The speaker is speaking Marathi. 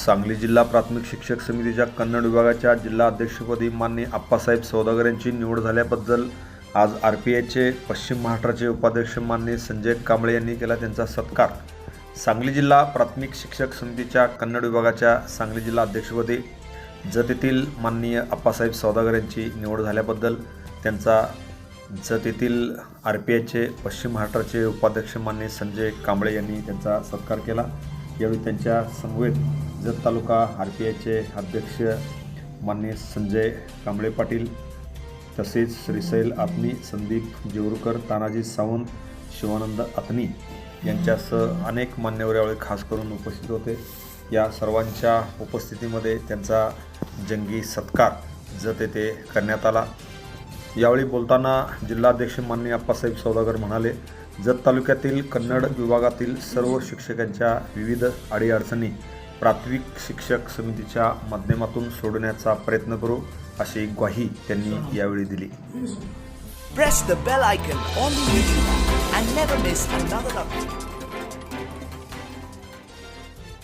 सांगली जिल्हा प्राथमिक शिक्षक समितीच्या कन्नड विभागाच्या जिल्हा अध्यक्षपदी माननीय आप्पासाहेब सौदागर यांची निवड झाल्याबद्दल आज RPIचे पश्चिम महाराष्ट्राचे उपाध्यक्ष माननीय संजय कांबळे यांनी केला त्यांचा सत्कार। सांगली जिल्हा प्राथमिक शिक्षक समितीच्या कन्नड विभागाच्या सांगली जिल्हा अध्यक्षपदी जत येथील माननीय आप्पासाहेब सौदागर यांची निवड झाल्याबद्दल त्यांचा जत येथील RPIचे पश्चिम महाराष्ट्राचे उपाध्यक्ष माननीय संजय कांबळे यांनी त्यांचा सत्कार केला। यावेळी त्यांच्या समवेत जत तालुका RPIचे अध्यक्ष माननीय संजय कांबळे पाटील, तसेच श्रीशैल आत्नी, संदीप जेवरुकर, तानाजी सावंत, शिवानंद आत्नी यांच्यासह अनेक मान्यवर यावेळी खास करून उपस्थित होते। या सर्वांच्या उपस्थितीमध्ये त्यांचा जंगी सत्कार जत येथे करण्यात आला। यावेळी बोलताना जिल्हाध्यक्ष माननीय आप्पासाहेब सौदागर म्हणाले, जत तालुक्यातील कन्नड विभागातील सर्व शिक्षकांच्या विविध अडीअडचणी प्राथमिक शिक्षक समितीच्या माध्यमातून सोडवण्याचा प्रयत्न करू, अशी ग्वाही त्यांनी यावेळी दिली। Press the bell icon on the YouTube and never miss another update.